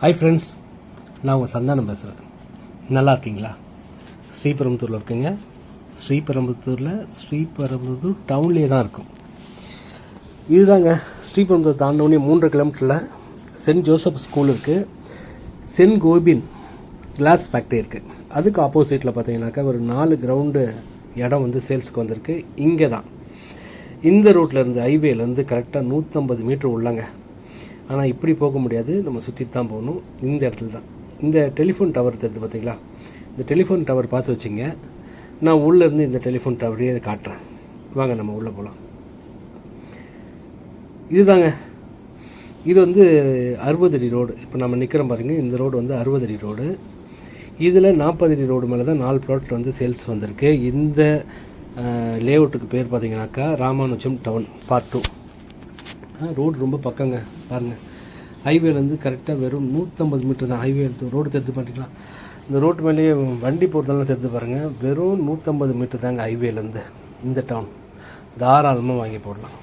Hi friends, நான் உங்கள் சந்தானம் பேசுகிறேன். நல்லா இருக்கீங்களா? ஸ்ரீபெரும்புத்தூரில் இருக்குங்க. ஸ்ரீபெரும்புத்தூர் டவுன்லேயே தான் இருக்கும். இதுதாங்க ஸ்ரீபெரும்புத்தூர் தாண்டவுடனே 3 கிலோமீட்டரில் சென்ட் ஜோசப் ஸ்கூல் இருக்குது. சென்ட் கோபின் கிளாஸ் ஃபேக்ட்ரி இருக்குது. அதுக்கு ஆப்போசிட்டில் பார்த்தீங்கன்னாக்கா ஒரு 4 கிரவுண்டு இடம் வந்து சேல்ஸுக்கு வந்திருக்கு. இங்கே தான் இந்த ரூட்லேருந்து ஹைவேலேருந்து கரெக்டாக 150 மீட்டர் உள்ளங்க. ஆனால் இப்படி போக முடியாது, நம்ம சுற்றி தான் போகணும். இந்த இடத்துல தான் இந்த டெலிஃபோன் டவர் தெரியுது பார்த்தீங்களா? இந்த டெலிஃபோன் டவர் பார்த்து வச்சிங்க. நான் உள்ளேருந்து இந்த டெலிஃபோன் டவரையே காட்டுறேன். வாங்க நம்ம உள்ளே போகலாம். இதுதாங்க, இது வந்து 60 அடி ரோடு. இப்போ நம்ம நிற்கிறோம் பாருங்கள். இந்த ரோடு வந்து 60 அடி ரோடு. இதில் 40 அடி ரோடு மேலே தான் 4 ப்ளாட் வந்து சேல்ஸ் வந்திருக்கு. இந்த லேஅவுட்டுக்கு பேர் பார்த்தீங்கன்னாக்கா ராமானுஜம் டவுன் பார்ட் 2. ரோடு ரொம்ப பக்கங்க பாருங்கள். ஹைவேலேருந்து கரெக்டாக வெறும் 150 மீட்டர் தான். ஹைவே ரோடு தெரிஞ்சு பண்ணிக்கலாம். இந்த ரோட்டு மேலேயே வண்டி போகிறதெல்லாம் தெரிஞ்சு பாருங்கள். வெறும் 150 மீட்டர் தாங்க ஹைவேலேருந்து இந்த டவுன். தாராளமாக வாங்கி போடலாம்.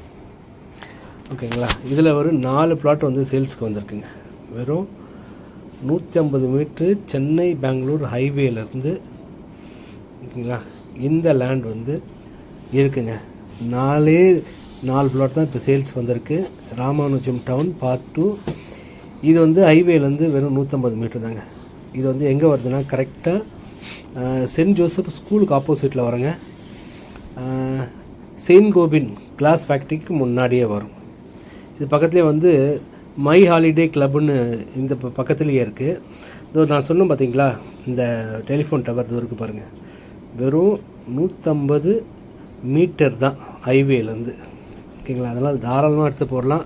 ஓகேங்களா? இதில் ஒரு 4 பிளாட் வந்து சேல்ஸுக்கு வந்திருக்குங்க. வெறும் 150 மீட்ரு சென்னை பெங்களூர் ஹைவேலேருந்து. ஓகேங்களா? இந்த லேண்ட் வந்து இருக்குங்க. 4 பிளாட் தான் இப்போ சேல்ஸ் வந்திருக்கு. Ramanujam town part 2. இது வந்து ஹைவேலேருந்து வெறும் 150 மீட்டர் தாங்க. இது வந்து எங்கே வருதுன்னா கரெக்டாக சென்ட் ஜோசப் ஸ்கூலுக்கு ஆப்போசிட்டில் வரங்க. செயின்ட் கோபின் கிளாஸ் ஃபேக்ட்ரிக்கு முன்னாடியே வரும். இது பக்கத்துலேயே வந்து மை ஹாலிடே கிளப்னு இந்த பக்கத்துலேயே இருக்குது. இதோ நான் சொன்னேன் பார்த்தீங்களா, இந்த டெலிஃபோன் டவர் இது இருக்குது பாருங்கள். வெறும் 150 மீட்டர் தான் ஹைவேலேருந்து. ஓகேங்களா? அதனால் தாராளமாக எடுத்து போடலாம்.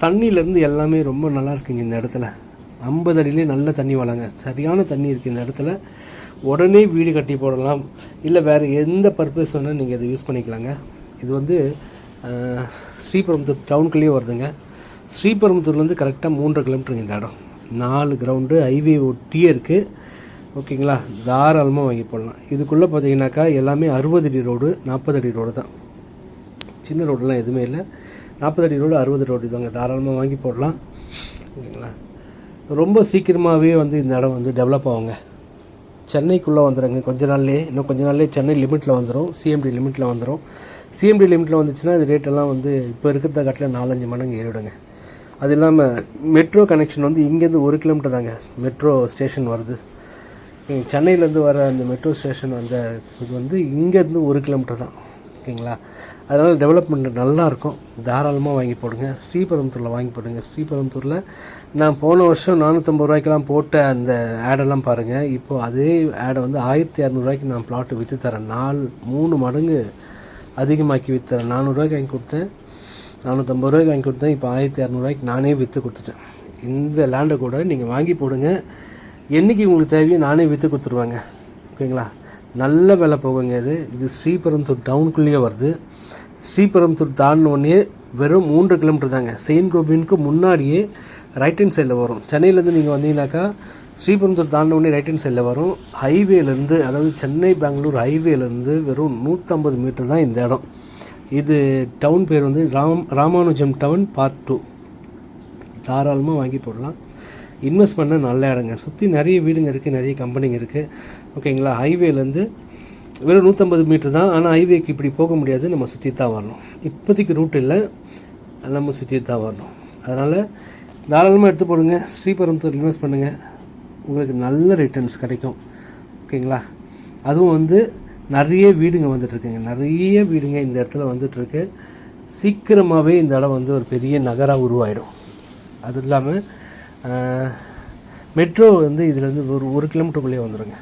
தண்ணியிலேருந்து எல்லாமே ரொம்ப நல்லா இருக்குங்க. இந்த இடத்துல 50 அடியிலே நல்ல தண்ணி வளங்க. சரியான தண்ணி இருக்குது இந்த இடத்துல. உடனே வீடு கட்டி போடலாம். இல்லை வேறு எந்த பர்பஸ் வேணால் நீங்கள் இதை யூஸ் பண்ணிக்கலாங்க. இது வந்து ஸ்ரீபெரும்புத்தூர் டவுனுக்குள்ளேயே வருதுங்க. ஸ்ரீபெரும்புத்தூர்லேருந்து கரெக்டாக 3 கிலோமீட்டருங்க இந்த இடம். 4 கிரவுண்டு ஹைவே ஒட்டியே இருக்குது. ஓகேங்களா? தாராளமாக வாங்கி போடலாம். இதுக்குள்ளே பார்த்தீங்கன்னாக்கா எல்லாமே 60 அடி ரோடு, 40 அடி ரோடு தான். சின்ன ரோடெலாம் எதுவுமே இல்லை. 40 அடி ரோடு, 60 ரோடு தாங்க. தாராளமாக வாங்கி போடலாம். ஓகேங்களா? ரொம்ப சீக்கிரமாகவே வந்து இந்த இடம் வந்து டெவலப் ஆகுங்க. சென்னைக்குள்ளே வந்துடுங்க இன்னும் கொஞ்ச நாள்லேயே சென்னை லிமிட்டில் வந்துடும். சிஎம்டி லிமிட்டில் வந்துடும். சிஎம்டி லிமிட்டில் வந்துச்சுன்னா இது ரேட்டெல்லாம் வந்து இப்போ இருக்கிறத காட்டில் 4-5 மடங்கு ஏறிவிடுங்க. அது இல்லாமல் மெட்ரோ கனெக்ஷன் வந்து இங்கேருந்து 1 கிலோமீட்டர் தாங்க மெட்ரோ ஸ்டேஷன் வருது. சென்னையிலேருந்து வர அந்த மெட்ரோ ஸ்டேஷன் அந்த இது வந்து இங்கேருந்து 1 கிலோமீட்டர் தான். ஓகேங்களா? அதனால் டெவலப்மெண்ட் நல்லாயிருக்கும். தாராளமாக வாங்கி போடுங்க. ஸ்ரீபெரும்புத்தூரில் வாங்கி போடுங்க. ஸ்ரீபெரும்புத்தூரில் நான் போன வருஷம் 450 ரூபாய்க்கெலாம் போட்ட அந்த ஆடெல்லாம் பாருங்கள். இப்போது அதே ஆடை வந்து 1200 ரூபாய்க்கு நான் பிளாட்டு விற்று தரேன். 3 மடங்கு அதிகமாக்கி விற்று தரேன். 400 ரூபாய்க்கு வாங்கி கொடுத்தேன், 450 ரூபாய்க்கு வாங்கி கொடுத்தேன். இப்போ 1200 ரூபாய்க்கு நானே விற்று கொடுத்துட்டேன். இந்த லேண்டை கூட நீங்கள் வாங்கி போடுங்க. என்றைக்கு உங்களுக்கு தேவையோ நானே விற்று கொடுத்துருவாங்க. ஓகேங்களா? நல்ல விலை போகுங்க. இது ஸ்ரீபெரும்புத்தூர் டவுனுக்குள்ளேயே வருது. ஸ்ரீபெரும்புத்தூர் தாண்டினோடனே வெறும் 3 கிலோமீட்டர் தாங்க. செயின்ட் கோபினுக்கு முன்னாடியே ரைட் ஹேண்ட் சைடில் வரும். சென்னையிலேருந்து நீங்கள் வந்தீங்கன்னாக்கா ஸ்ரீபெரும்புத்தூர் தாண்டினோடனே ரைட் ஹேண்ட் சைடில் வரும். ஹைவேலேருந்து, அதாவது சென்னை பெங்களூர் ஹைவேலேருந்து வெறும் 150 மீட்டர் தான் இந்த இடம். இது டவுன் பேர் வந்து ராமானுஜம் டவுன் பார்ட் 2. தாராளமாக வாங்கி போடலாம். இன்வெஸ்ட் பண்ண நல்ல இடங்க. சுற்றி நிறைய வீடுங்க இருக்குது, நிறைய கம்பெனிங்க இருக்குது. ஓகேங்களா? ஹைவேலேருந்து வெறும் 150 மீட்டர் தான். ஆனால் ஹைவேக்கு இப்படி போக முடியாது, நம்ம சுற்றி தான் வரணும். இப்போதைக்கு ரூட் இல்லை, நம்ம சுற்றி தான் வரணும். அதனால் தாராளமாக எடுத்து போடுங்க. ஸ்ரீபெரும்புத்தூர் இன்வெஸ்ட் பண்ணுங்கள், உங்களுக்கு நல்ல ரிட்டர்ன்ஸ் கிடைக்கும். ஓகேங்களா? அதுவும் வந்து நிறைய வீடுங்க வந்துட்டுருக்குங்க. நிறைய வீடுங்க இந்த இடத்துல வந்துட்டுருக்கு. சீக்கிரமாகவே இந்த இடம் வந்து ஒரு பெரிய நகராக உருவாயிடும். அது இல்லாமல் மெட்ரோ வந்து இதிலேருந்து ஒரு 1 கிலோமீட்டருக்குள்ளேயே வந்துடுங்க.